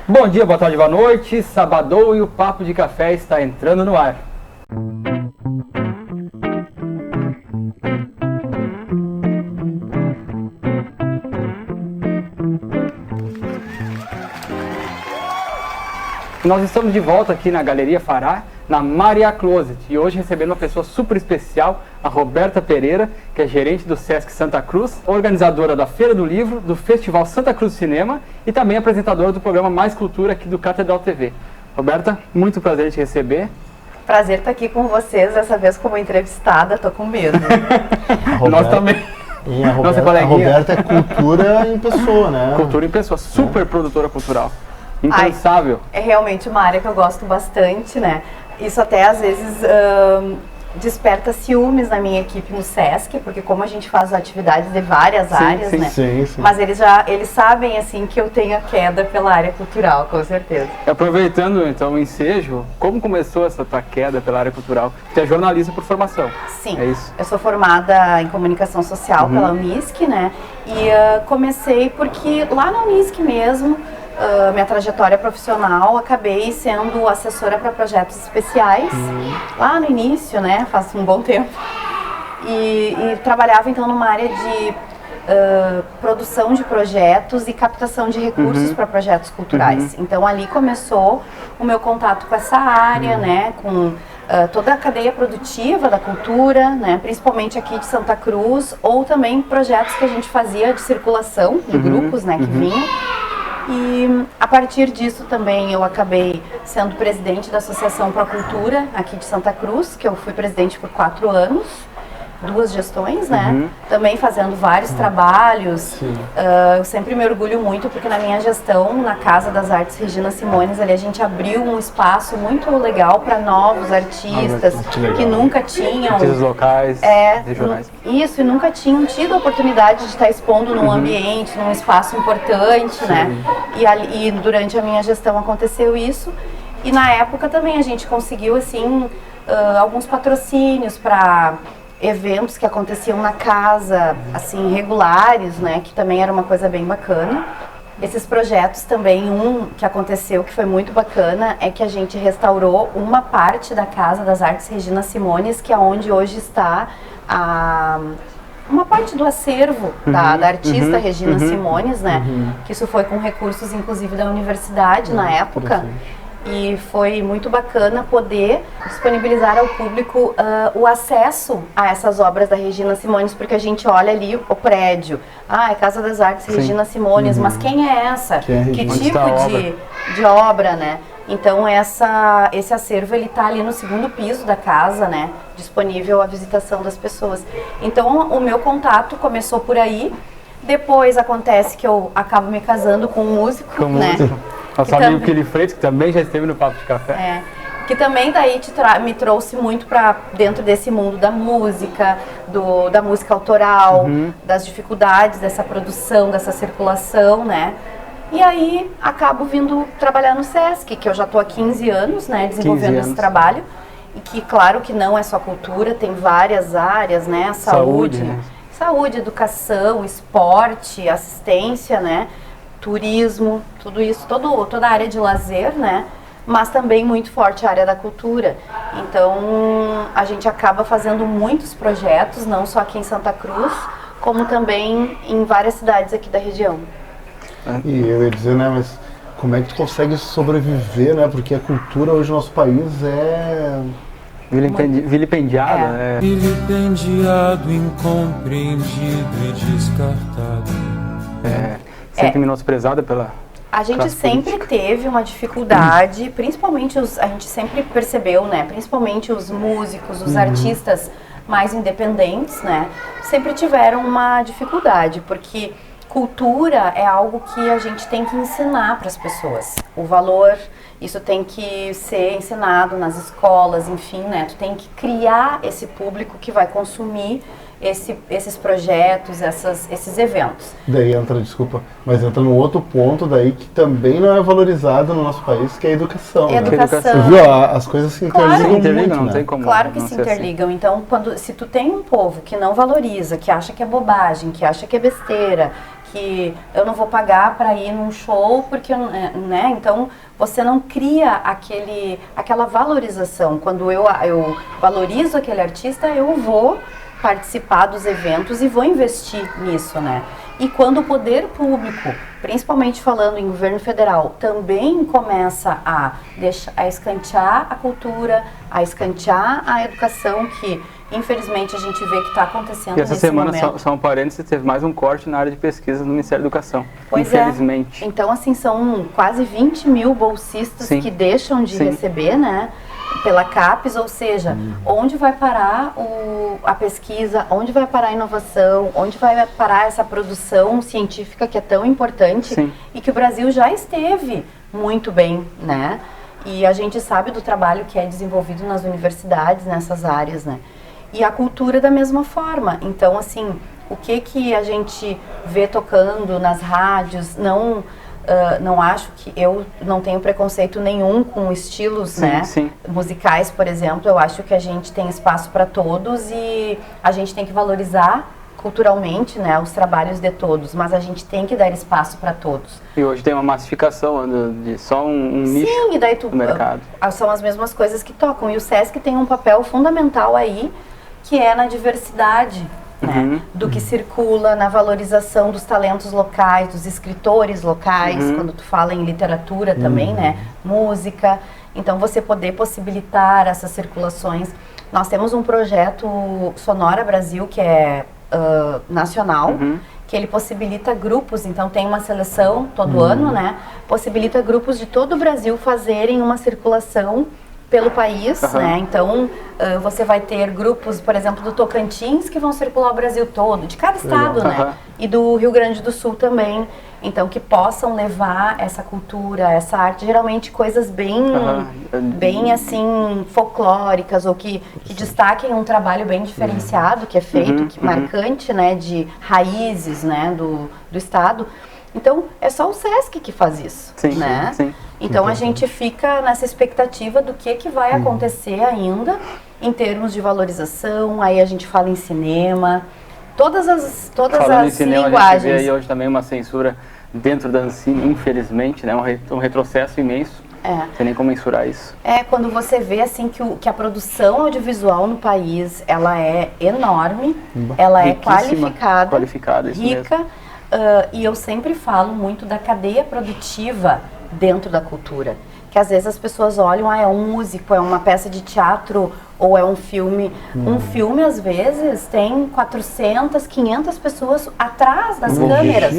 Bom dia, boa tarde, boa noite. Sabadão e o Papo de Café está entrando no ar. Nós estamos de volta aqui na Galeria Fará, na Maria Closet, e hoje recebendo uma pessoa super especial, a Roberta Pereira, que é gerente do Sesc Santa Cruz, organizadora da Feira do Livro, do Festival Santa Cruz Cinema e também apresentadora do programa Mais Cultura aqui do Catedral TV. Roberta, muito prazer em te receber. Prazer estar aqui com vocês, dessa vez como entrevistada, tô com medo. Nós também. E a Roberta é cultura em pessoa, né? Cultura em pessoa, super produtora cultural. Incansável. É realmente uma área que eu gosto bastante, né? Isso até às vezes desperta ciúmes na minha equipe no Sesc, porque como a gente faz atividades de várias áreas, né? Sim. Mas eles sabem assim que eu tenho a queda pela área cultural, com certeza. Aproveitando então o ensejo, como começou essa tua queda pela área cultural? Você é jornalista por formação. Sim, é isso? Eu sou formada em comunicação social pela Unisc, né? E comecei porque lá na Unisc mesmo, minha trajetória profissional, acabei sendo assessora para projetos especiais, lá no início, né, faz um bom tempo, e trabalhava então numa área de produção de projetos e captação de recursos para projetos culturais. Então ali começou o meu contato com essa área, né, com toda a cadeia produtiva da cultura, né, principalmente aqui de Santa Cruz, ou também projetos que a gente fazia de circulação de grupos, né, que vinham. E a partir disso também eu acabei sendo presidente da Associação Pro Cultura aqui de Santa Cruz, que eu fui presidente por 4 anos, 2 gestões, né? Também fazendo vários trabalhos. Eu sempre me orgulho muito porque na minha gestão, na Casa das Artes Regina Simones, ali a gente abriu um espaço muito legal para novos artistas que nunca tinham... Artistas locais, regionais. Isso, e nunca tinham tido a oportunidade de estar expondo num ambiente, num espaço importante, né? E durante a minha gestão aconteceu isso. E na época também a gente conseguiu, assim, alguns patrocínios para eventos que aconteciam na casa, assim, regulares, né, que também era uma coisa bem bacana. Esses projetos também, um que aconteceu que foi muito bacana, é que a gente restaurou uma parte da Casa das Artes Regina Simones, que é onde hoje está uma parte do acervo da artista Regina Simones, né, que isso foi com recursos, inclusive, da universidade na época. E foi muito bacana poder disponibilizar ao público o acesso a essas obras da Regina Simones, porque a gente olha ali o prédio. É Casa das Artes Regina Simones, mas quem é essa? Que tipo de obra, né? Então esse acervo ele tá ali no 2º piso da casa, né? Disponível à visitação das pessoas. Então o meu contato começou por aí. Depois acontece que eu acabo me casando com um músico, né? Nosso amigo Kili Freitas, que também já esteve no Papo de Café. Que também daí me trouxe muito para dentro desse mundo da música, da música autoral, das dificuldades dessa produção, dessa circulação, né? E aí acabo vindo trabalhar no Sesc, que eu já estou há 15 anos, né, desenvolvendo esse trabalho. E que, claro, que não é só cultura, tem várias áreas, né? Saúde, educação, esporte, assistência, né? Turismo, tudo isso, toda a área de lazer, né? Mas também muito forte a área da cultura. Então, a gente acaba fazendo muitos projetos, não só aqui em Santa Cruz, como também em várias cidades aqui da região. E eu ia dizer, né, mas como é que tu consegue sobreviver, né? Porque a cultura hoje no nosso país é... vilipendiada, né? Vilipendiado, incompreendido e descartado. Sempre menosprezada pela... A gente sempre teve uma dificuldade, principalmente a gente sempre percebeu, né? Principalmente os músicos, os artistas mais independentes, né? Sempre tiveram uma dificuldade, porque cultura é algo que a gente tem que ensinar para as pessoas. O valor, isso tem que ser ensinado nas escolas, enfim, né? Tu tem que criar esse público que vai consumir esses projetos, esses eventos. Daí entra, desculpa, mas entra num outro ponto daí que também não é valorizado no nosso país, que é a educação. Educação. Você viu? As coisas se interligam muito, não né? tem como. Claro que se interligam. Assim. Então, se tu tem um povo que não valoriza, que acha que é bobagem, que acha que é besteira, que eu não vou pagar para ir num show, porque, né? Então, você não cria aquela valorização. Quando eu valorizo aquele artista, eu vou participar dos eventos e vou investir nisso, né? E quando o poder público, principalmente falando em governo federal, também começa a escantear a cultura, a escantear a educação, que infelizmente a gente vê que está acontecendo nesse momento. E essa semana, só um parênteses, teve mais um corte na área de pesquisa no Ministério da Educação, pois infelizmente. Então, assim, são quase 20 mil bolsistas que deixam de receber, né? Pela CAPES, ou seja, onde vai parar a pesquisa, onde vai parar a inovação, onde vai parar essa produção científica que é tão importante e que o Brasil já esteve muito bem, né? E a gente sabe do trabalho que é desenvolvido nas universidades nessas áreas, né? E a cultura da mesma forma. Então, assim, o que a gente vê tocando nas rádios, não acho que eu não tenho preconceito nenhum com estilos, né, musicais, por exemplo. Eu acho que a gente tem espaço para todos e a gente tem que valorizar culturalmente, né, os trabalhos de todos, mas a gente tem que dar espaço para todos. E hoje tem uma massificação de só um nicho e daí do mercado. São as mesmas coisas que tocam, e o SESC tem um papel fundamental aí, que é na diversidade, né, do que circula, na valorização dos talentos locais, dos escritores locais, quando tu fala em literatura também, né, música. Então, você poder possibilitar essas circulações. Nós temos um projeto Sonora Brasil, que é nacional, que ele possibilita grupos, então tem uma seleção todo ano, né, possibilita grupos de todo o Brasil fazerem uma circulação pelo país, né? Então, você vai ter grupos, por exemplo, do Tocantins, que vão circular o Brasil todo, de cada estado, né? E do Rio Grande do Sul também. Então, que possam levar essa cultura, essa arte, geralmente coisas bem assim, folclóricas, ou que destaquem um trabalho bem diferenciado, que é feito, marcante, né? De raízes, né? Do estado. Então, é só o SESC que faz isso, né? Então, a gente fica nessa expectativa do que vai acontecer ainda em termos de valorização. Aí a gente fala em cinema, todas as Falando em cinema, linguagens. A gente vê aí hoje também uma censura dentro da Ancine, infelizmente, né? Um retrocesso imenso. Não tem nem como mensurar isso. Quando você vê assim que a produção audiovisual no país, ela é enorme, ela é qualificada, rica. E eu sempre falo muito da cadeia produtiva dentro da cultura, que às vezes as pessoas olham, é um músico, é uma peça de teatro ou é um filme. Um filme, às vezes, tem 400, 500 pessoas atrás das câmeras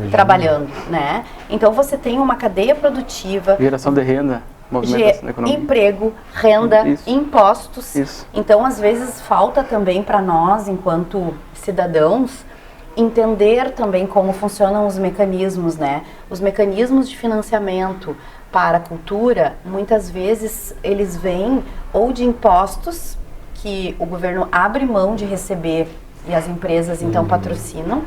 trabalhando, né? Então você tem uma cadeia produtiva, geração de renda, movimentação da economia, emprego, renda, impostos. Então, às vezes, falta também para nós, enquanto cidadãos, entender também como funcionam os mecanismos, né? Os mecanismos de financiamento para a cultura, muitas vezes eles vêm ou de impostos que o governo abre mão de receber e as empresas então patrocinam,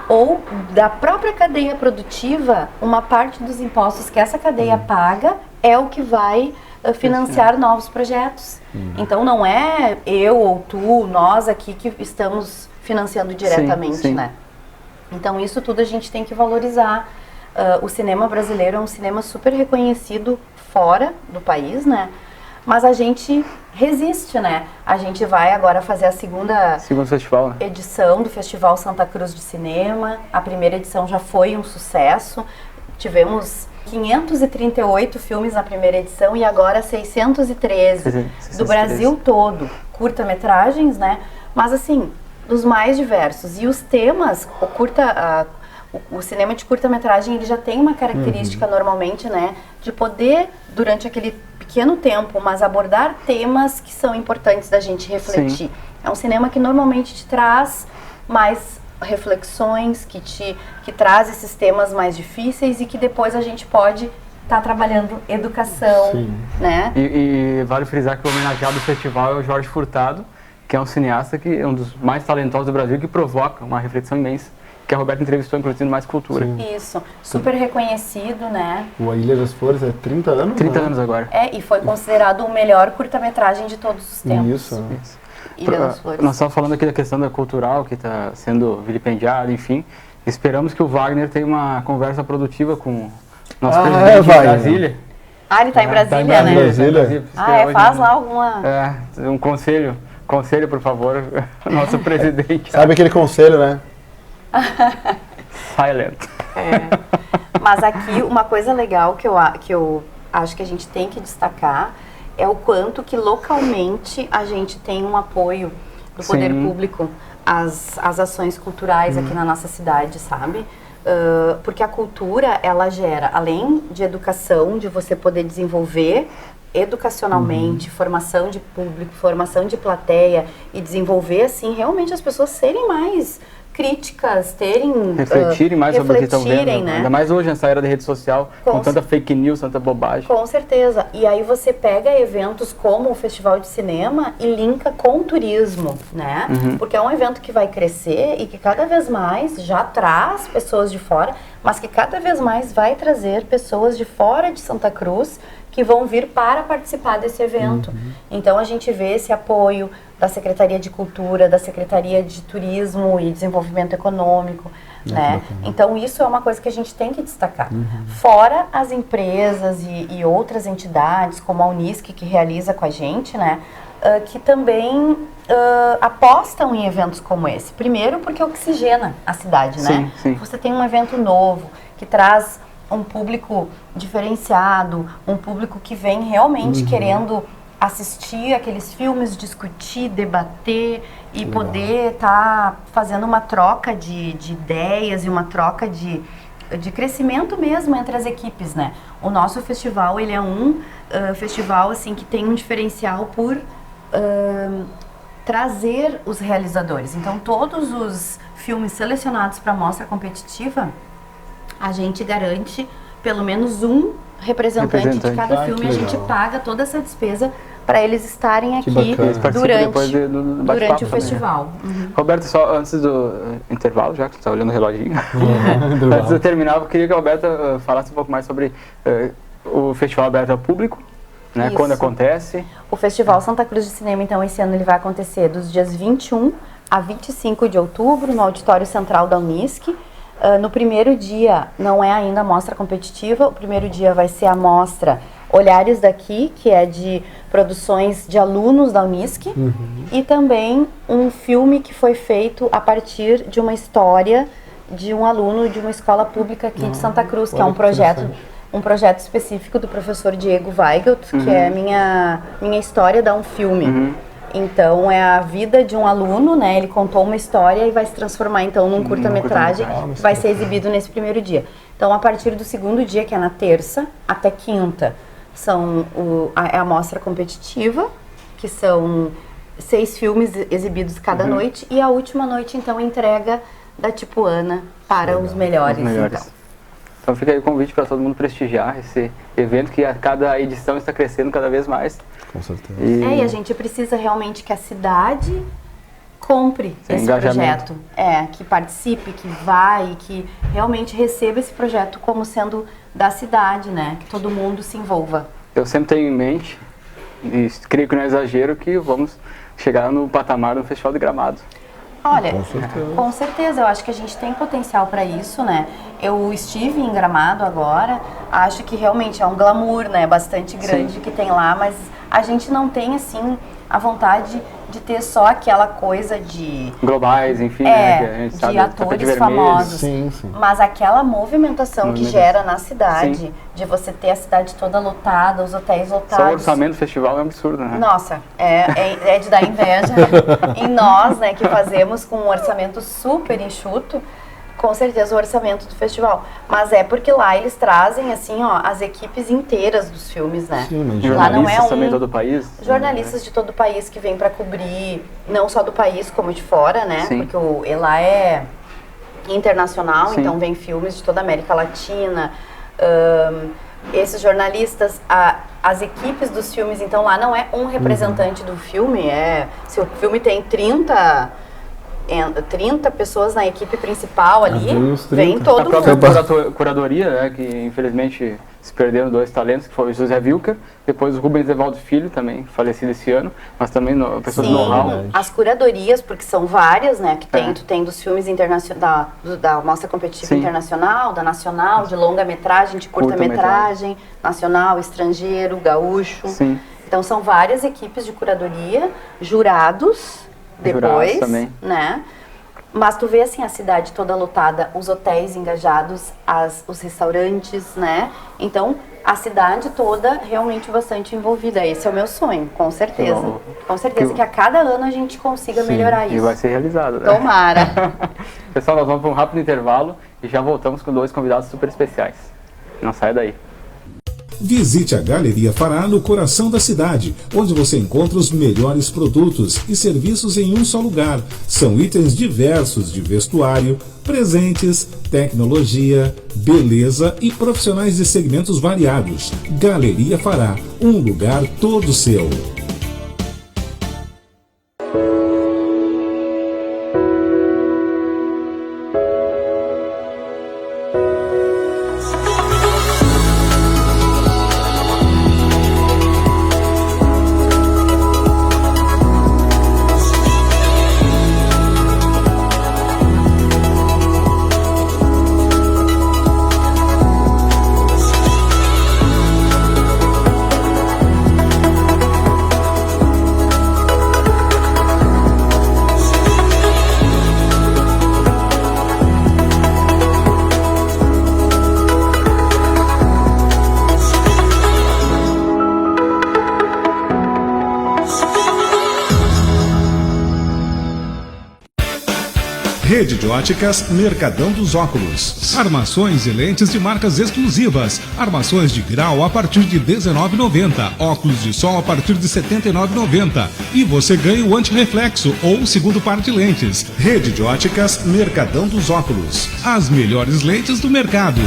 ou da própria cadeia produtiva, uma parte dos impostos que essa cadeia paga é o que vai financiar novos projetos. Então não é eu ou tu, nós aqui que estamos financiando diretamente, né? Então isso tudo a gente tem que valorizar. O cinema brasileiro é um cinema super reconhecido fora do país, né? Mas a gente resiste, né? A gente vai agora fazer a segunda festival, né? edição do Festival Santa Cruz de Cinema. A primeira edição já foi um sucesso. Tivemos 538 filmes na primeira edição e agora 613 do Brasil todo. Curta-metragens, né? Mas assim, dos mais diversos. E os temas, o cinema de curta-metragem, ele já tem uma característica normalmente, né, de poder, durante aquele pequeno tempo, mas abordar temas que são importantes da gente refletir. É um cinema que normalmente te traz mais reflexões, que traz esses temas mais difíceis e que depois a gente pode estar trabalhando educação, né? E vale frisar que o homenageado do festival é o Jorge Furtado, que é um cineasta que é um dos mais talentosos do Brasil, que provoca uma reflexão imensa, que a Roberta entrevistou, inclusive, no Mais Cultura. Isso, super reconhecido, né? O A Ilha das Flores é 30 anos? 30 anos agora. E foi considerado o melhor curta-metragem de todos os tempos. Isso. Ilha das Flores. Nós estávamos falando aqui da questão da cultural, que está sendo vilipendiada, enfim. Esperamos que o Wagner tenha uma conversa produtiva com nosso Ah, presidente de Wagner. Brasília. Ah, ele tá em Brasília, Tá né? Brasília. Faz lá alguma... Um conselho, por favor, nosso presidente. Sabe aquele conselho, né? Silent. Mas aqui, uma coisa legal que eu acho que a gente tem que destacar é o quanto que localmente a gente tem um apoio do poder Sim. público às ações culturais aqui na nossa cidade, sabe? Porque a cultura, ela gera, além de educação, de você poder desenvolver educacionalmente, formação de público, formação de plateia e desenvolver, assim, realmente as pessoas serem mais críticas, Refletirem mais sobre o que estão vendo. né? Ainda mais hoje nessa era de rede social, com tanta fake news, tanta bobagem. Com certeza. E aí você pega eventos como o Festival de Cinema e linka com o turismo, né? Porque é um evento que vai crescer e que cada vez mais já traz pessoas de fora, mas que cada vez mais vai trazer pessoas de fora de Santa Cruz que vão vir para participar desse evento. Então a gente vê esse apoio da Secretaria de Cultura, da Secretaria de Turismo e Desenvolvimento Econômico, né? Então isso é uma coisa que a gente tem que destacar. Fora as empresas e outras entidades, como a Unisc, que realiza com a gente, né? Que também apostam em eventos como esse. Primeiro porque oxigena a cidade, né? Sim. Você tem um evento novo, que traz um público diferenciado, um público que vem realmente querendo assistir aqueles filmes, discutir, debater e poder estar fazendo uma troca de ideias e uma troca de crescimento mesmo entre as equipes, né? O nosso festival, ele é um festival assim que tem um diferencial por trazer os realizadores. Então, todos os filmes selecionados para a mostra competitiva, a gente garante pelo menos um representante de cada filme. A gente paga toda essa despesa para eles estarem aqui durante o festival. Roberto, só antes do intervalo, já que você está olhando o reloginho, antes de terminar, eu queria que a Roberta falasse um pouco mais sobre o festival aberto ao público, né? Quando acontece. O Festival Santa Cruz de Cinema, então, esse ano ele vai acontecer dos dias 21 a 25 de outubro, no Auditório Central da Unisc. No primeiro dia, não é ainda a mostra competitiva, o primeiro dia vai ser a mostra Olhares Daqui, que é de produções de alunos da Unisc, e também um filme que foi feito a partir de uma história de um aluno de uma escola pública aqui de Santa Cruz, que é um projeto específico do professor Diego Weigelt, que é minha história dá um filme. Então é a vida de um aluno, né? Ele contou uma história e vai se transformar então num curta-metragem, vai ser exibido nesse primeiro dia. Então a partir do segundo dia, que é na terça, até quinta, é a mostra competitiva, que são 6 filmes exibidos cada noite, e a última noite então entrega da Tipuana para os melhores. Então fica aí o convite para todo mundo prestigiar esse evento, que a cada edição está crescendo cada vez mais. Com certeza. E a gente precisa realmente que a cidade compre esse projeto. Que participe, que vai, que realmente receba esse projeto como sendo da cidade, né? Que todo mundo se envolva. Eu sempre tenho em mente, e creio que não é exagero, que vamos chegar no patamar do Festival de Gramado. Olha, com certeza, eu acho que a gente tem potencial para isso, né? Eu estive em Gramado agora, acho que realmente é um glamour, né? Bastante grande que tem lá, mas a gente não tem, assim, a vontade de ter só aquela coisa de... globais, enfim, né? Que a gente sabe, de atores famosos. Mas aquela movimentação que gera na cidade, de você ter a cidade toda lotada, os hotéis lotados. Só o orçamento do festival é um absurdo, né? Nossa, é de dar inveja em nós, né, que fazemos com um orçamento super enxuto. Com certeza o orçamento do festival, mas é porque lá eles trazem assim, ó, as equipes inteiras dos filmes, né? Lá não é também de todo o país? Jornalistas de todo o país que vêm para cobrir, não só do país como de fora, né? Porque lá é internacional, então vem filmes de toda a América Latina. Esses jornalistas, as equipes dos filmes, então lá não é um representante do filme, se o filme tem 30 pessoas na equipe principal ali, vem todo mundo. A própria curadoria, que infelizmente se perderam 2 talentos, que foi o José Wilker, depois o Rubens Evaldo Filho, também falecido esse ano, mas também pessoas de know-how. As curadorias, porque são várias, né, que tem, tu tem dos filmes da Mostra Competitiva Internacional, da Nacional, de longa-metragem, de curta-metragem, nacional, estrangeiro, gaúcho. Sim. Então são várias equipes de curadoria, jurados depois, também. né? Mas tu vê assim a cidade toda lotada, os hotéis engajados, os restaurantes, né? Então a cidade toda realmente bastante envolvida. Esse é o meu sonho, com certeza. Com certeza que a cada ano a gente consiga melhorar isso. E vai ser realizado, né? Tomara. Pessoal, nós vamos para um rápido intervalo e já voltamos com 2 convidados super especiais. Não sai daí. Visite a Galeria Fará no coração da cidade, onde você encontra os melhores produtos e serviços em um só lugar. São itens diversos de vestuário, presentes, tecnologia, beleza e profissionais de segmentos variados. Galeria Fará, um lugar todo seu. Rede de óticas Mercadão dos Óculos. Armações e lentes de marcas exclusivas. Armações de grau a partir de R$19,90. Óculos de sol a partir de R$79,90. E você ganha o antirreflexo ou o segundo par de lentes. Rede de óticas Mercadão dos Óculos. As melhores lentes do mercado.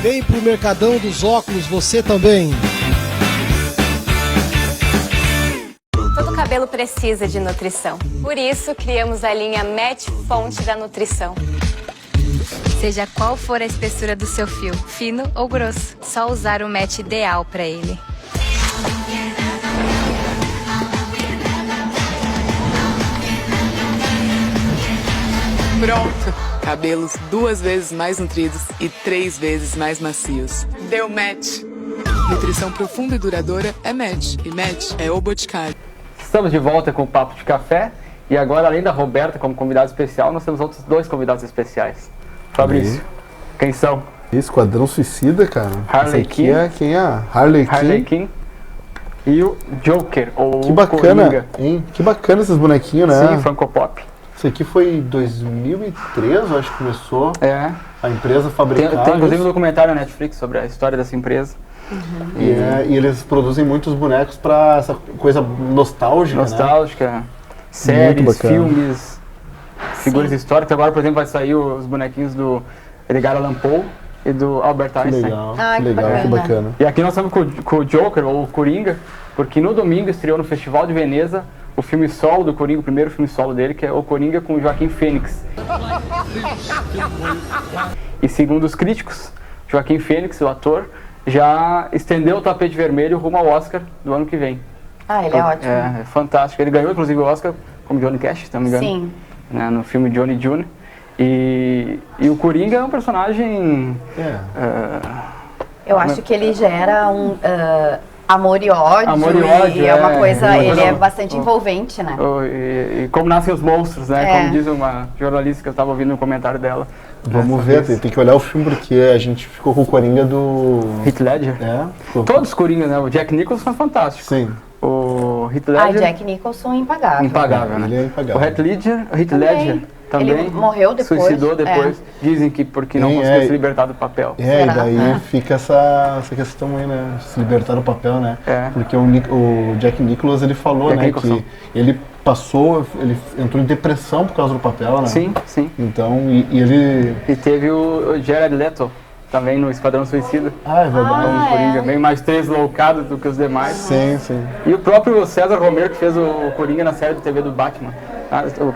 Vem pro Mercadão dos Óculos você também. Todo cabelo precisa de nutrição. Por isso, criamos a linha Match Fonte da Nutrição. Seja qual for a espessura do seu fio, fino ou grosso, só usar o match ideal para ele. Pronto! Cabelos 2 vezes mais nutridos e 3 vezes mais macios. Deu match! Nutrição profunda e duradoura é match. E match é o Boticário. Estamos de volta com o Papo de Café. E agora, além da Roberta como convidada especial, nós temos outros 2 convidados especiais. Fabrício, quem são? Esquadrão Suicida, cara. Harley Quinn. Quem é? Harley Quinn. E o Joker, ou que bacana, Coringa. Hein? Que bacana esses bonequinhos, né? Sim, Funko Pop. Isso aqui foi em 2003, eu acho que começou. É. A empresa fabricar. Tem inclusive um documentário na Netflix sobre a história dessa empresa. Uhum. E eles produzem muitos bonecos pra essa coisa nostálgica. Nostálgica. Séries, filmes, figuras históricas. Agora, por exemplo, vai sair os bonequinhos do Edgar Allan Poe e do Albert Einstein. Legal, que bacana. E aqui nós estamos com o Joker, ou o Coringa, porque no domingo estreou no Festival de Veneza o filme solo do Coringa, o primeiro filme solo dele, que é o Coringa com o Joaquim Fênix. E segundo os críticos, Joaquim Fênix, o ator, já estendeu o tapete vermelho rumo ao Oscar do ano que vem. Ah, ele é ótimo. É fantástico. Ele ganhou, inclusive, o Oscar como Johnny Cash, se não me engano. Sim. Né, no filme Johnny June. E o Coringa é um personagem... eu acho que ele gera um amor e ódio. Amor e ódio, é uma coisa... Ele é bastante envolvente, né? E como nascem os monstros, né? Como diz uma jornalista que eu estava ouvindo no comentário dela. Vamos ver, tem que olhar o filme porque a gente ficou com o Coringa do... Heath Ledger. Todos os Coringas, né? O Jack Nicholson são fantásticos. Sim. O Heath Ledger... Jack Nicholson é impagável. Impagável, né? Ele é impagável. O Heath Ledger também ele morreu depois. Suicidou depois. Dizem que porque não conseguiu se libertar do papel. E daí fica essa questão aí, né? Se libertar do papel, né? Porque o Jack Nicholson, ele falou, né? Que ele entrou em depressão por causa do papel, né? Sim, sim. Então, e teve o Jared Leto também no Esquadrão Suicida. É verdade. Um Coringa bem mais deslocado do que os demais. Sim, sim. E o próprio César Romero, que fez o Coringa na série de TV do Batman. O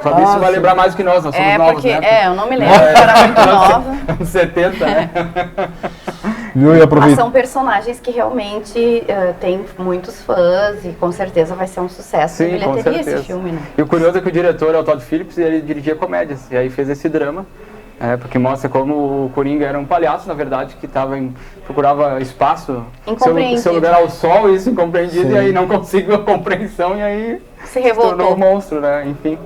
Fabrício vai lembrar mais do que nós somos novos, porque, né? Eu não me lembro, eu era muito nova. Anos 70, né? Viu? E Mas são personagens que realmente têm muitos fãs e com certeza vai ser um sucesso de bilheteria esse filme, né? E o curioso é que o diretor é o Todd Phillips e ele dirigia comédias, e aí fez esse drama, porque mostra como o Coringa era um palhaço, na verdade, que procurava espaço, seu lugar ao sol, isso incompreendido, e aí não conseguiu a compreensão, e aí se tornou um monstro, né? Enfim.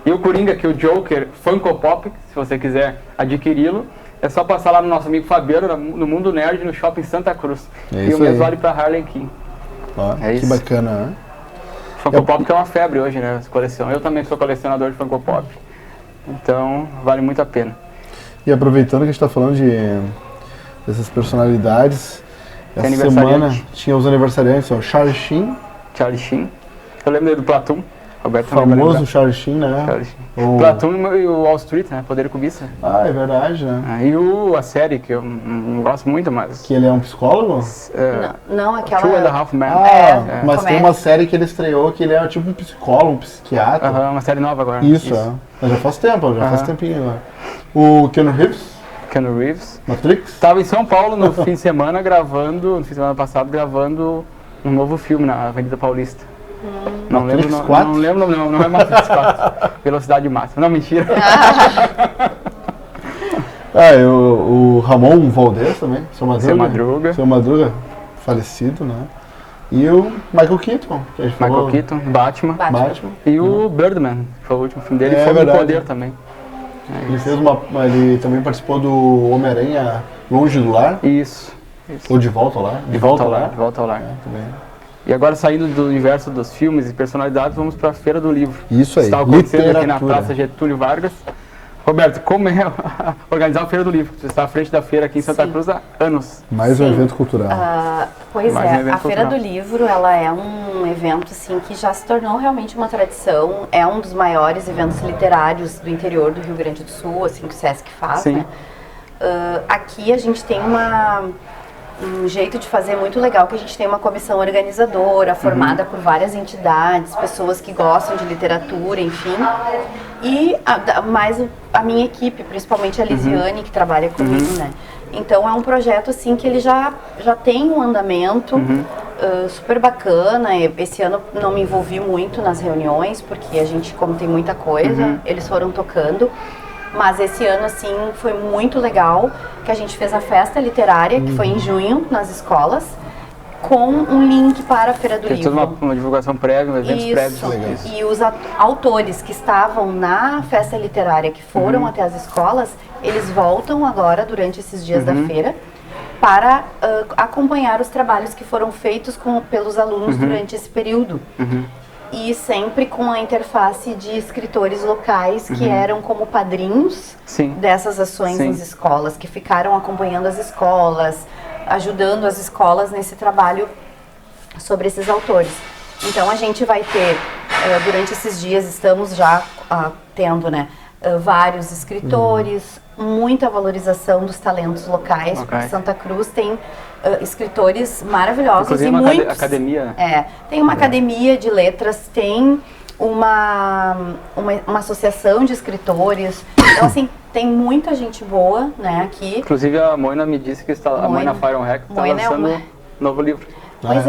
E o Coringa, que é o Joker Funko Pop, se você quiser adquiri-lo, é só passar lá no nosso amigo Fabiano, no Mundo Nerd, no Shopping Santa Cruz. E o mesmo vale para Harley Quinn. Que bacana, né? Funko Pop que é uma febre hoje, né? Essa coleção. Eu também sou colecionador de Funko Pop. Então, vale muito a pena. E aproveitando que a gente está falando dessas personalidades, essa semana tinha os aniversariantes, o Charlie Sheen. Charlie Sheen. Eu lembro do Platoon. Roberto famoso Charlie Sheen, né? O Platoon e o Wall Street, né? Poder e Cobiça. É verdade, né? E a série, que eu não gosto muito, mas... Que ele é um psicólogo? Não, aquela... Two and a Half Men. Mas tem uma série que ele estreou que ele é tipo um psicólogo, um psiquiatra. Uma série nova agora. Isso. Mas já faz tempo, faz tempinho agora. O Keanu Reeves. Matrix. Estava em São Paulo no fim de semana no fim de semana passado, gravando um novo filme na Avenida Paulista. Não lembro, não é Matrix 4. Velocidade máxima. Não, mentira. O Ramon Valdez também, Seu Madruga, falecido, né? E o Michael Keaton, que a gente falou. Keaton, Batman. E o Birdman, que foi o último filme dele, foi o Poder também. Ele também participou do Homem-Aranha Longe do Lar. Isso. Ou De Volta ao Lar. De Volta ao Lar. Também. E agora, saindo do universo dos filmes e personalidades, vamos para a Feira do Livro. Isso aí, está acontecendo aqui na Praça Getúlio Vargas. Roberto, como é organizar a Feira do Livro? Você está à frente da feira aqui em Santa Cruz há anos. Mais um evento cultural. A Feira do Livro, ela é um evento assim, que já se tornou realmente uma tradição. É um dos maiores eventos literários do interior do Rio Grande do Sul, assim, que o Sesc faz, né? Aqui a gente tem um jeito de fazer muito legal, que a gente tem uma comissão organizadora formada por várias entidades, pessoas que gostam de literatura, enfim, e mais a minha equipe, principalmente a Lisiane, que trabalha comigo, né? Então é um projeto assim que ele já tem um andamento super bacana. Esse ano não me envolvi muito nas reuniões, porque a gente, como tem muita coisa, eles foram tocando. Mas esse ano, assim, foi muito legal, que a gente fez a festa literária, que foi em junho, nas escolas, com um link para a Feira do Livro. Tem toda uma divulgação prévia, eventos prévios. E os autores que estavam na festa literária, que foram até as escolas, eles voltam agora, durante esses dias da feira, para acompanhar os trabalhos que foram feitos pelos alunos durante esse período. E sempre com a interface de escritores locais que eram como padrinhos dessas ações nas escolas, que ficaram acompanhando as escolas, ajudando as escolas nesse trabalho sobre esses autores. Então a gente vai ter, durante esses dias, estamos já tendo, né, vários escritores, muita valorização dos talentos locais, porque Santa Cruz tem escritores maravilhosos. Inclusive e muitos, academia. Tem uma academia de letras, tem uma associação de escritores. Então, assim, tem muita gente boa, né, aqui. Inclusive a Moina me disse que a Moina Fire Hack está lançando um novo livro. Pois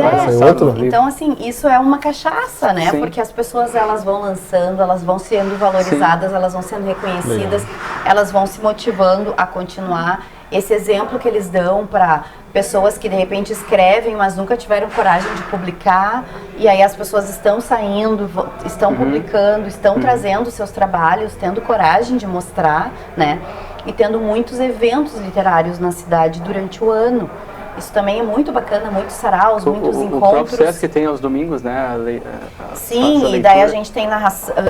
então assim, isso é uma cachaça, né? Porque as pessoas, elas vão lançando, elas vão sendo valorizadas, elas vão sendo reconhecidas, elas vão se motivando a continuar. Esse exemplo que eles dão para pessoas que de repente escrevem, mas nunca tiveram coragem de publicar, e aí as pessoas estão saindo, estão publicando, estão trazendo seus trabalhos, tendo coragem de mostrar, né? E tendo muitos eventos literários na cidade durante o ano. Isso também é muito bacana, muitos saraus, muitos encontros. O próprio Sesc tem aos domingos, né? Sim, e daí a gente tem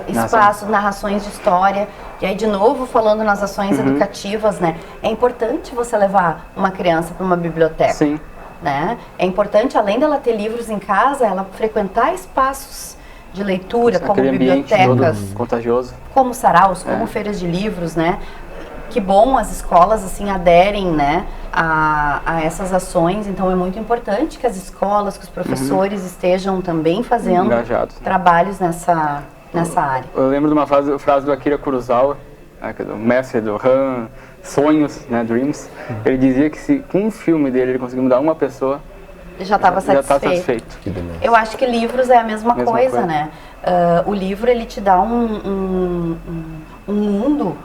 espaços, narrações de história. E aí, de novo, falando nas ações educativas, né? É importante você levar uma criança para uma biblioteca. Sim. Né? É importante, além dela ter livros em casa, ela frequentar espaços de leitura, como bibliotecas, contagioso, como saraus, como feiras de livros, né? Que bom as escolas assim aderem, né, a essas ações. Então é muito importante que as escolas, que os professores estejam também fazendo trabalhos nessa área. Eu lembro de uma frase do Akira Kurosawa, do mestre do Han, sonhos, né, dreams, ele dizia que se com um filme dele ele conseguir mudar uma pessoa, já estava satisfeito. Eu acho que livros é a mesma coisa, né? O livro, ele te dá um mundo,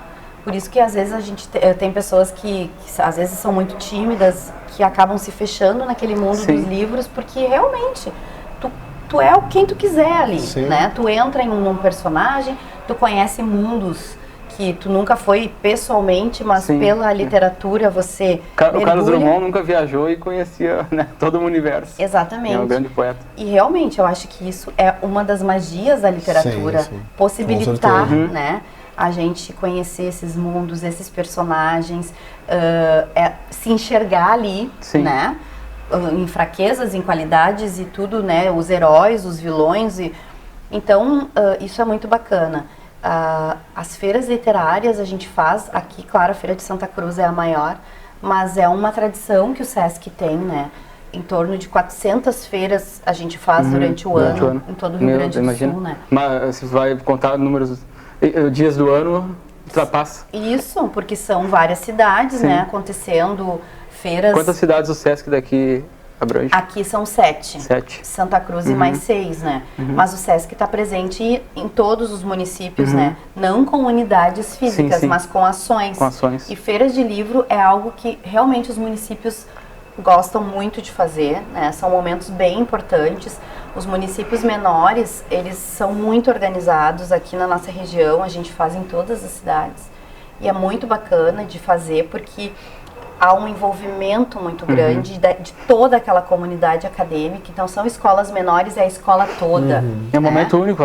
por isso que às vezes a gente tem pessoas que às vezes são muito tímidas, que acabam se fechando naquele mundo dos livros, porque realmente tu é quem tu quiser ali, né? Tu entra em um personagem, tu conhece mundos que tu nunca foi pessoalmente, mas pela literatura você mergulha. O Carlos Drummond nunca viajou e conhecia, né, todo o universo. Exatamente. É um grande poeta. E realmente eu acho que isso é uma das magias da literatura, possibilitar, né, a gente conhecer esses mundos, esses personagens, se enxergar ali, né, em fraquezas, em qualidades e tudo, né, os heróis, os vilões. Então, isso é muito bacana. As feiras literárias a gente faz aqui, claro, a Feira de Santa Cruz é a maior, mas é uma tradição que o Sesc tem, né? Em torno de 400 feiras a gente faz durante o ano, em todo o Rio Grande do Sul, né? Mas você vai contar números, dias do ano, ultrapassa? Isso, porque são várias cidades, né, acontecendo feiras. Quantas cidades o Sesc daqui abrange? Aqui são 7. Santa Cruz e mais 6, né? Mas o Sesc está presente em todos os municípios, né? Não com unidades físicas, mas com ações. E feiras de livro é algo que realmente os municípios gostam muito de fazer, né? São momentos bem importantes. Os municípios menores, eles são muito organizados aqui na nossa região, a gente faz em todas as cidades. E é muito bacana de fazer porque há um envolvimento muito grande de toda aquela comunidade acadêmica. Então são escolas menores, é a escola toda. É um momento único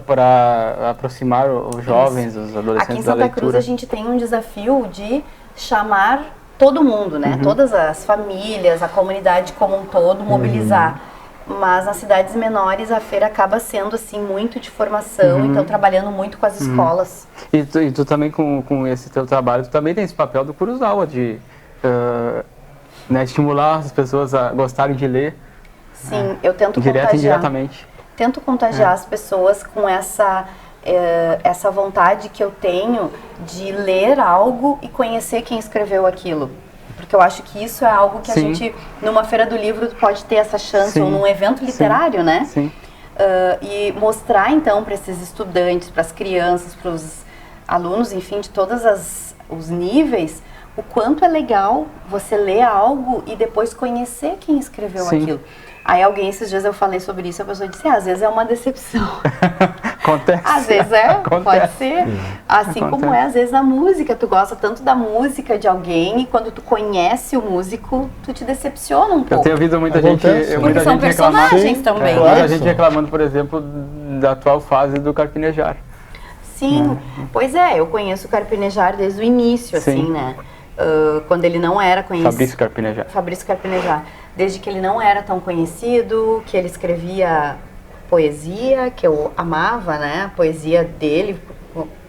para aproximar os jovens, os adolescentes. Aqui em Santa Cruz a gente tem um desafio de chamar todo mundo, né? Todas as famílias, a comunidade como um todo, mobilizar. Mas nas cidades menores a feira acaba sendo assim muito de formação, então trabalhando muito com as escolas. E tu também com esse teu trabalho, tu também tem esse papel do Kurosawa de né, estimular as pessoas a gostarem de ler. Sim, eu tento direto e indiretamente. Tento contagiar as pessoas com essa vontade que eu tenho de ler algo e conhecer quem escreveu aquilo. Porque eu acho que isso é algo que a gente, numa feira do livro, pode ter essa chance, ou num evento literário, né? E mostrar, então, para esses estudantes, para as crianças, para os alunos, enfim, de todos os níveis, o quanto é legal você ler algo e depois conhecer quem escreveu aquilo. Aí esses dias eu falei sobre isso, a pessoa disse, às vezes é uma decepção. Acontece. Às vezes pode ser. Assim como às vezes a música, tu gosta tanto da música de alguém e quando tu conhece o músico, tu te decepciona um pouco. Eu tenho ouvido muita gente porque são personagens também. Muita gente reclamando, por exemplo, da atual fase do Carpinejar. Sim, pois é, eu conheço o Carpinejar desde o início, assim, né? Quando ele não era conhecido. Fabrício Carpinejar. Desde que ele não era tão conhecido, que ele escrevia poesia, que eu amava, né? A poesia dele,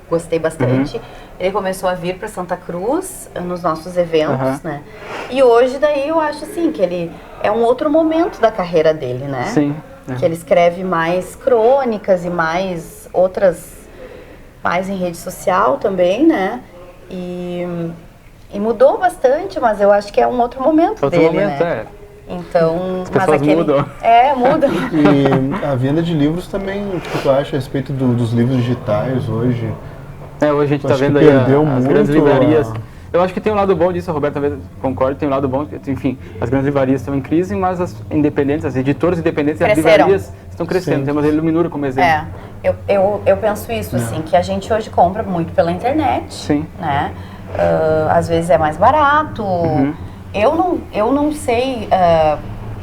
gostei bastante. Ele começou a vir para Santa Cruz nos nossos eventos, né? E hoje daí eu acho assim que ele é um outro momento da carreira dele, né? Que ele escreve mais crônicas e mais outras, mais em rede social também, né? E mudou bastante, mas eu acho que é um outro momento dele, né? Então, as pessoas mudam. Mudam. E a venda de livros também, o que tu acha a respeito dos livros digitais hoje? Hoje a gente está vendo aí as grandes livrarias. Eu acho que tem um lado bom disso, a Roberta talvez concorde, tem um lado bom, enfim, as grandes livrarias estão em crise, mas as independentes, as editoras independentes e as livrarias estão crescendo. Temos a Iluminura como exemplo. Eu penso isso, assim, que a gente hoje compra muito pela internet, né? Às vezes é mais barato. Eu não sei,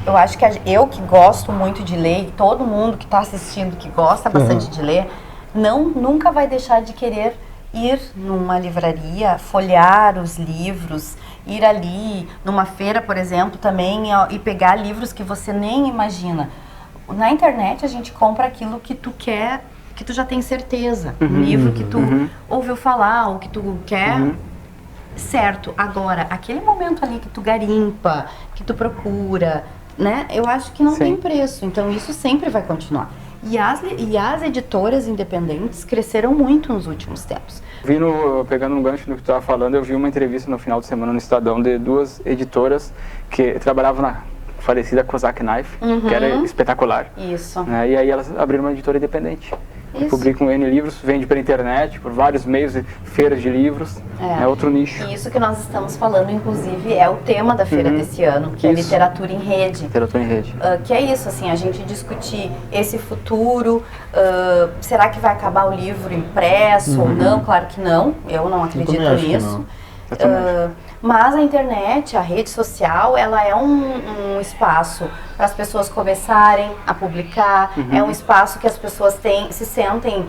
eu acho que eu que gosto muito de ler, e todo mundo que está assistindo que gosta bastante de ler, nunca vai deixar de querer ir numa livraria, folhear os livros, ir ali numa feira, por exemplo, também, e pegar livros que você nem imagina. Na internet a gente compra aquilo que tu quer, que tu já tem certeza, um livro que tu ouviu falar, ou que tu quer. Certo, agora, aquele momento ali que tu garimpa, que tu procura, né? Eu acho que não tem preço, então isso sempre vai continuar. E as editoras independentes cresceram muito nos últimos tempos. Pegando um gancho no que tu estava falando, eu vi uma entrevista no final de semana no Estadão de 2 editoras que trabalhavam na falecida Kozak Knife, que era espetacular. Isso. Né? E aí elas abriram uma editora independente. Publicam N livros, vende pela internet, por vários meios, feiras de livros, é outro nicho. E isso que nós estamos falando, inclusive, é o tema da feira desse ano, que é literatura em rede. Literatura em rede. Que é isso, assim, a gente discutir esse futuro, será que vai acabar o livro impresso ou não? Claro que não, eu não acredito nisso. Mas a internet, a rede social, ela é um espaço para as pessoas começarem a publicar, é um espaço que as pessoas se sentem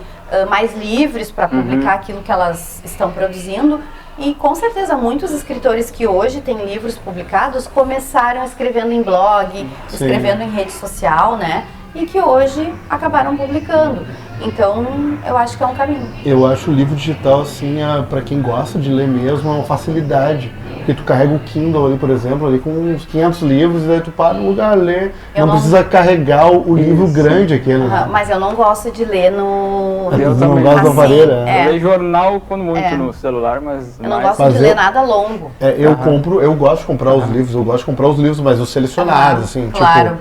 mais livres para publicar aquilo que elas estão produzindo. E com certeza muitos escritores que hoje têm livros publicados começaram escrevendo em blog, escrevendo em rede social, né? E que hoje acabaram publicando. Então, eu acho que é um caminho. Eu acho o livro digital, assim, para quem gosta de ler mesmo, é uma facilidade. Porque tu carrega o Kindle ali, por exemplo, ali com uns 500 livros, e daí tu para no lugar, lê. Não precisa carregar o livro grande aquele. Mas eu não gosto de ler no... Eu não gosto da vareira. Eu leio jornal quando muito no celular, mas... Eu não gosto de ler nada longo. Eu gosto de comprar os livros, mas os selecionados, assim, claro.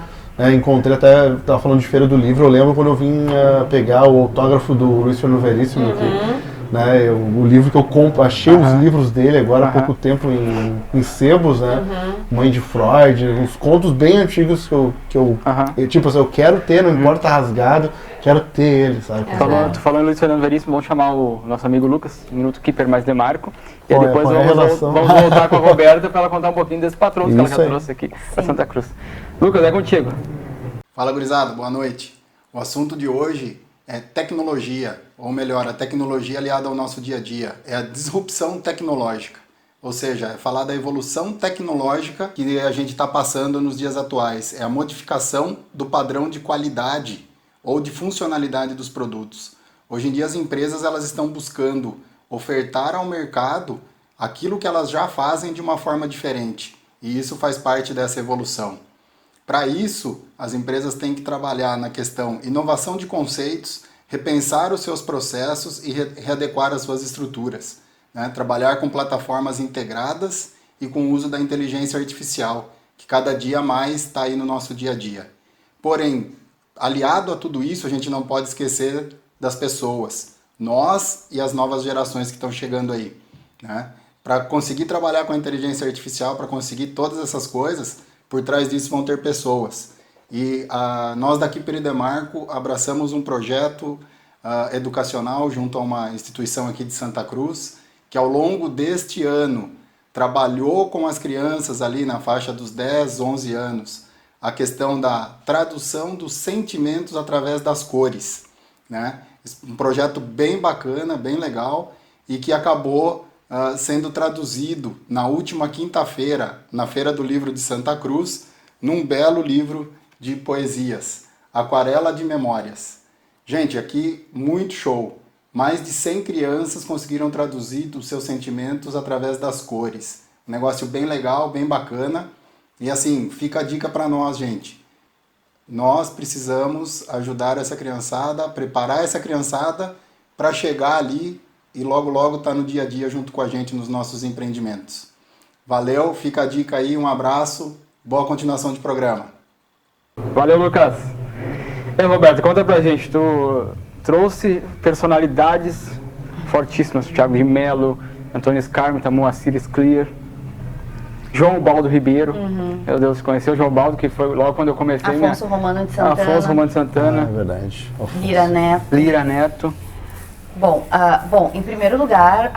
Encontrei até, tava falando de Feira do Livro, eu lembro quando eu vim pegar o autógrafo do Luiz Fernando Veríssimo aqui, né, o livro que eu compro, achei os livros dele agora há pouco tempo em sebos, né, Mãe de Freud, uns contos bem antigos que eu tipo assim, eu quero ter, não importa rasgado, quero ter ele, sabe? Tu falando em Luiz Fernando Veríssimo, vamos chamar o nosso amigo Lucas, Minuto Keeper mais Demarco, e aí depois vamos voltar com a Roberta para ela contar um pouquinho desse patrão que ela já trouxe aqui para Santa Cruz. Lucas, é contigo. Fala, gurizada, boa noite. O assunto de hoje é tecnologia, ou melhor, a tecnologia aliada ao nosso dia a dia. É a disrupção tecnológica, ou seja, é falar da evolução tecnológica que a gente está passando nos dias atuais. É a modificação do padrão de qualidade ou de funcionalidade dos produtos. Hoje em dia as empresas elas estão buscando ofertar ao mercado aquilo que elas já fazem de uma forma diferente. E isso faz parte dessa evolução. Para isso, as empresas têm que trabalhar na questão inovação de conceitos, repensar os seus processos e readequar as suas estruturas, né? Trabalhar com plataformas integradas e com o uso da inteligência artificial, que cada dia mais está aí no nosso dia a dia. Porém, aliado a tudo isso, a gente não pode esquecer das pessoas, nós e as novas gerações que estão chegando aí, né? Para conseguir trabalhar com a inteligência artificial, para conseguir todas essas coisas, por trás disso vão ter pessoas. E nós daqui Peri Demarco abraçamos um projeto educacional junto a uma instituição aqui de Santa Cruz, que ao longo deste ano trabalhou com as crianças ali na faixa dos 10, 11 anos, a questão da tradução dos sentimentos através das cores, né? Um projeto bem bacana, bem legal, e que acabou sendo traduzido na última quinta-feira, na Feira do Livro de Santa Cruz, num belo livro de poesias, Aquarela de Memórias. Gente, aqui muito show. Mais de 100 crianças conseguiram traduzir os seus sentimentos através das cores. Um negócio bem legal, bem bacana. E assim, fica a dica para nós, gente. Nós precisamos ajudar essa criançada, preparar essa criançada para chegar ali e logo logo tá no dia a dia junto com a gente nos nossos empreendimentos. Valeu, fica a dica aí, um abraço, boa continuação de programa. Valeu, Lucas. E aí, Roberto, conta pra gente, tu trouxe personalidades fortíssimas, Thiago de Mello, Antônio Scarmita, Moacir Scliar, João Baldo Ribeiro. Meu Deus, você conheceu o João Baldo, que foi logo quando eu comecei. Afonso Romano de Santana. Afonso Romano de Santana. É verdade. Lira Neto. Bom, em primeiro lugar,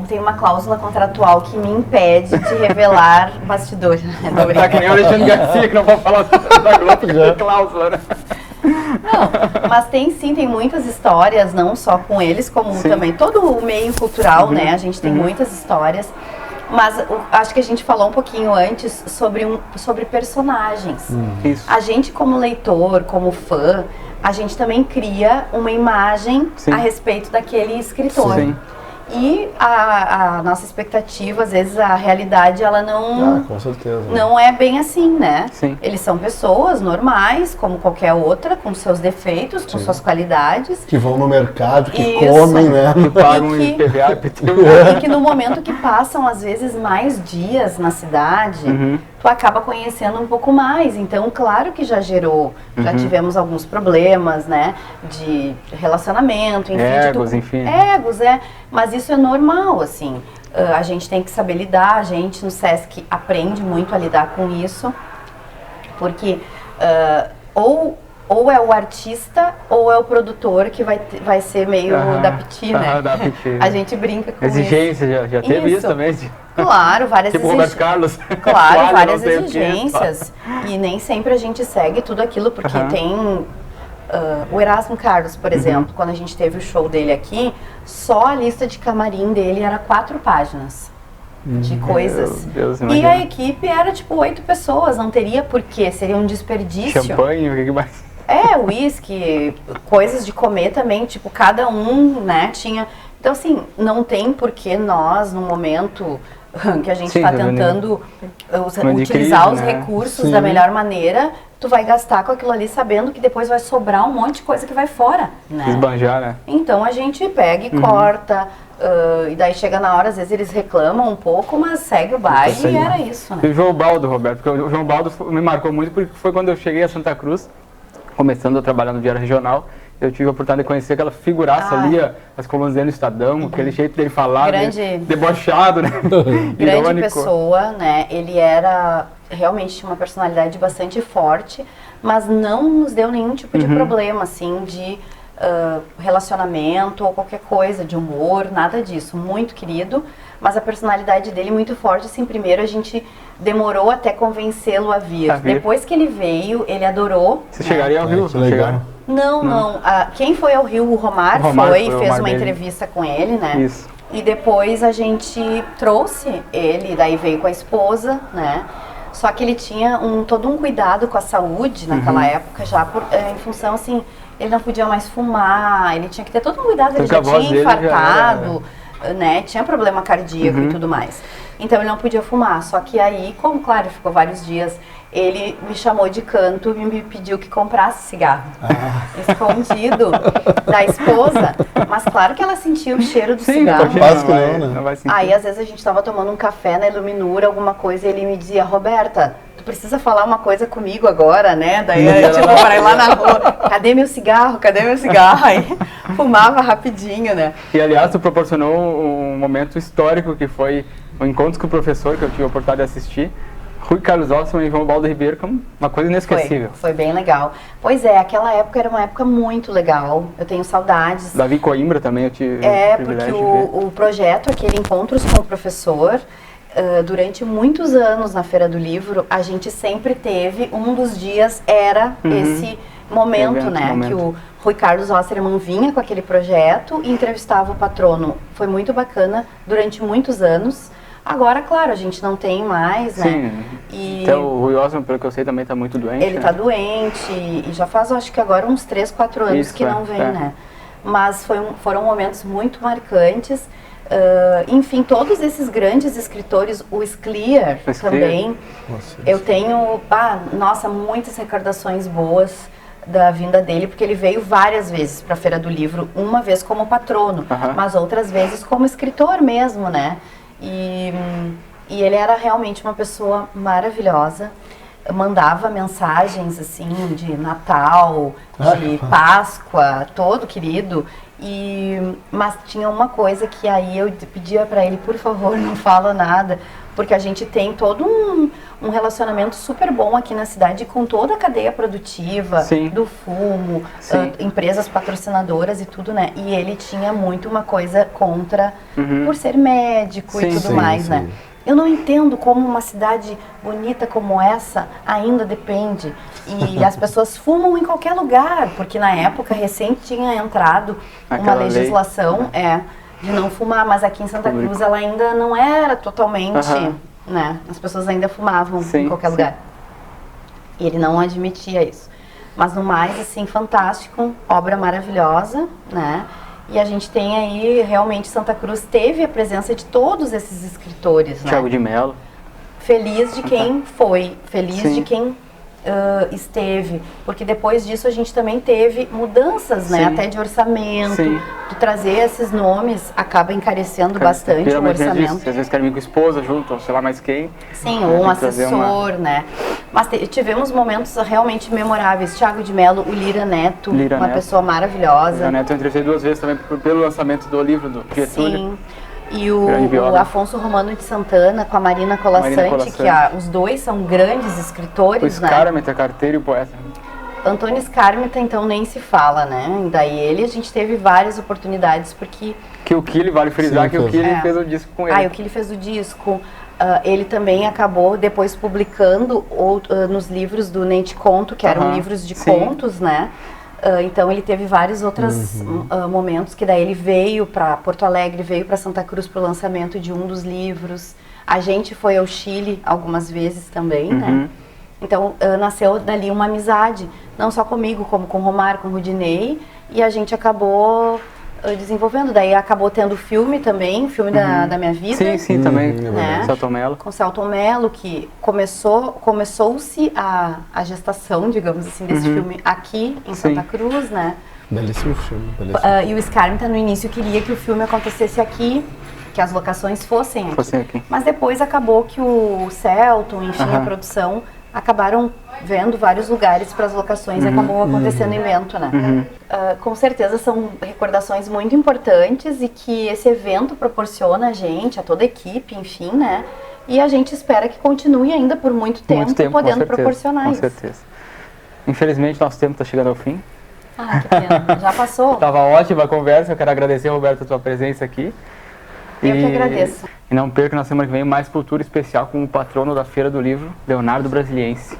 tem uma cláusula contratual que me impede de revelar bastidores. Tá que nem o Alexandre Garcia, que não vou falar da Globo, que tem cláusula, né? Não, mas tem muitas histórias, não só com eles, como também todo o meio cultural, né? A gente tem muitas histórias. Mas acho que a gente falou um pouquinho antes sobre personagens. Isso. A gente, como leitor, como fã, a gente também cria uma imagem a respeito daquele escritor. Sim. E a nossa expectativa, às vezes a realidade, ela não, com certeza. Não é bem assim, né? Sim. Eles são pessoas normais, como qualquer outra, com seus defeitos, com suas qualidades. Que vão no mercado, que Isso. comem, né? Que pagam IPVA, IPTU. E que no momento que passam, às vezes, mais dias na cidade, tu acaba conhecendo um pouco mais. Então, claro que já gerou, já tivemos alguns problemas, né? De relacionamento, enfim. Egos, enfim. Egos, mas isso é normal, assim. A gente tem que saber lidar, a gente no SESC aprende muito a lidar com isso, porque ou é o artista ou é o produtor que vai ser meio da piti, né? Da piti. A gente brinca com exigência, já teve isso também? Claro, várias tipo Roberto Carlos. Claro, várias exigências. E nem sempre a gente segue tudo aquilo, porque tem... o Erasmo Carlos, por exemplo, quando a gente teve o show dele aqui, só a lista de camarim dele era 4 páginas de coisas. Deus, e a equipe era tipo 8 pessoas, não teria porquê, seria um desperdício. Champanhe, o que mais? Uísque, coisas de comer também, tipo, cada um, né, tinha... Então, assim, não tem porquê nós, no momento que a gente está tentando utilizar os recursos da melhor maneira, tu vai gastar com aquilo ali sabendo que depois vai sobrar um monte de coisa que vai fora, né? Esbanjar, né? Então a gente pega e corta, e daí chega na hora, às vezes eles reclamam um pouco, mas segue o baile e era isso, né? E o João Baldo, Roberto, porque o João Baldo me marcou muito porque foi quando eu cheguei a Santa Cruz, começando a trabalhar no Diário Regional, eu tive a oportunidade de conhecer aquela figuraça ali, as colunas dele no Estadão, aquele jeito dele falar, debochado, né? Grande pessoa, né? Ele era, realmente tinha uma personalidade bastante forte, mas não nos deu nenhum tipo de problema, assim, de relacionamento ou qualquer coisa, de humor, nada disso. Muito querido, mas a personalidade dele muito forte, assim, primeiro a gente demorou até convencê-lo a vir. Depois que ele veio, ele adorou. Você chegaria ao Rio? Não. Quem foi ao Rio? O Romar foi e fez uma entrevista com ele, né? Isso. E depois a gente trouxe ele, daí veio com a esposa, né? Só que ele tinha todo um cuidado com a saúde naquela época, já em função, assim, ele não podia mais fumar, ele tinha que ter todo um cuidado, ele já tinha infartado, né? Tinha problema cardíaco e tudo mais. Então ele não podia fumar, só que aí, como claro, ele ficou vários dias, ele me chamou de canto e me pediu que comprasse cigarro, escondido da esposa, mas claro que ela sentia o cheiro do cigarro. Aí às vezes a gente estava tomando um café na Iluminura, alguma coisa, e ele me dizia, Roberta, tu precisa falar uma coisa comigo agora, né? Daí eu tipo, para ir lá na rua, cadê meu cigarro? Aí fumava rapidinho, né? E aliás, tu proporcionou um momento histórico que foi o encontro com o professor, que eu tive a oportunidade de assistir, Rui Carlos Osman e João Baldo Ribeiro, que é uma coisa inesquecível. Foi bem legal. Pois é, aquela época era uma época muito legal. Eu tenho saudades. Davi Coimbra também, eu tive o privilégio de ver. O projeto, aquele Encontros com o Professor, durante muitos anos na Feira do Livro, a gente sempre teve, um dos dias era esse momento, que o Rui Carlos Osman vinha com aquele projeto e entrevistava o patrono. Foi muito bacana durante muitos anos. Agora, claro, a gente não tem mais, né? Então o Rui Osman, pelo que eu sei, também está muito doente. Ele está doente e já faz, acho que agora uns 3, 4 anos que não vem, né? Mas foram momentos muito marcantes. Enfim, todos esses grandes escritores, o Scliar também. Eu tenho, muitas recordações boas da vinda dele, porque ele veio várias vezes para a Feira do Livro, uma vez como patrono, mas outras vezes como escritor mesmo, né? E ele era realmente uma pessoa maravilhosa, mandava mensagens assim de Natal, de Páscoa, todo querido, mas tinha uma coisa que aí eu pedia para ele, por favor, não fala nada, porque a gente tem todo um relacionamento super bom aqui na cidade com toda a cadeia produtiva, do fumo, empresas patrocinadoras e tudo, né? E ele tinha muito uma coisa contra, por ser médico e tudo mais, né? Eu não entendo como uma cidade bonita como essa ainda depende. E as pessoas fumam em qualquer lugar, porque na época recente tinha entrado uma legislação de não fumar, mas aqui em Santa Cruz ela ainda não era totalmente, né? As pessoas ainda fumavam em qualquer lugar. E ele não admitia isso. Mas no mais, assim, fantástico, obra maravilhosa, né? E a gente tem aí, realmente, Santa Cruz teve a presença de todos esses escritores, né? Thiago de Mello. Feliz de quem foi, feliz Sim. de quem esteve, porque depois disso a gente também teve mudanças, né? Sim. Até de orçamento, Sim. de trazer esses nomes, acaba encarecendo bastante o Geralmente é disso. orçamento. Às vezes querem vir com a esposa junto, ou sei lá mais quem. Sim, ou um Tem que trazer assessor, né? Mas tivemos momentos realmente memoráveis. Thiago de Mello, o Lira Neto, Lira uma Neto. pessoa maravilhosa. A Neto eu entrevistei 2 vezes também pelo lançamento do livro do Getúlio. Sim. E Grande o biógrafo. Afonso Romano de Santana com a Marina Colasanti, que os dois são grandes O escritores, né? Scarmeta, carteiro e poeta. Antônio Scarmeta, então, nem se fala, né? E daí ele, a gente teve várias oportunidades, porque... Que o Kili, vale frisar Sim, que o Kili É. fez o disco com ele. o que ele fez o disco, ele também acabou depois publicando nos livros do Nem Te Conto, que eram Aham, livros de sim. contos, né? Então ele teve vários outros momentos que daí ele veio para Porto Alegre, veio para Santa Cruz para o lançamento de um dos livros. A gente foi ao Chile algumas vezes também, né? Então nasceu dali uma amizade, não só comigo, como com o Romar, com o Rudinei, e a gente acabou desenvolvendo. Daí acabou tendo filme também, o filme da minha vida. Sim, sim, também. Né? Celton Mello. Com Celton Mello, que começou-se a gestação, digamos assim, desse filme aqui em Sim. Santa Cruz, né? Belíssimo filme, belíssimo. E o Scarmeta no início queria que o filme acontecesse aqui, que as locações fossem aqui. Fossem aqui. Mas depois acabou que o Celton, enfim, a Aham. produção, acabaram vendo vários lugares para as locações e acabou acontecendo em Bento, né? Com certeza são recordações muito importantes e que esse evento proporciona a gente, a toda a equipe, enfim, né? E a gente espera que continue ainda por muito tempo, Com podendo certeza, proporcionar com isso. certeza. Infelizmente, nosso tempo está chegando ao fim. Ah, que pena. Já passou? Tava ótima a conversa, eu quero agradecer, Roberto, a tua presença aqui. Eu que agradeço. E não perca na semana que vem mais cultura especial com o patrono da Feira do Livro, Leonardo Brasiliense.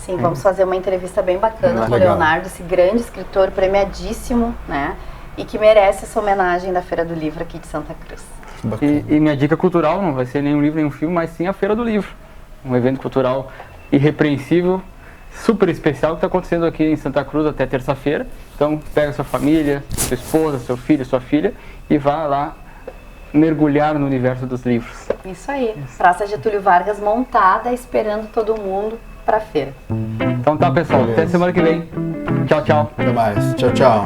Sim, vamos fazer uma entrevista bem bacana com o Legal. Leonardo, esse grande escritor premiadíssimo, né? E que merece essa homenagem da Feira do Livro aqui de Santa Cruz. E minha dica cultural não vai ser nenhum livro, nenhum filme, mas sim a Feira do Livro. Um evento cultural irrepreensível, super especial que está acontecendo aqui em Santa Cruz até terça-feira. Então pega sua família, sua esposa, seu filho, sua filha e vá lá mergulhar no universo dos livros. Isso aí. Praça Getúlio Vargas montada, esperando todo mundo para a feira. Então tá, pessoal, até semana que vem. Tchau, tchau. Até mais. Tchau, tchau.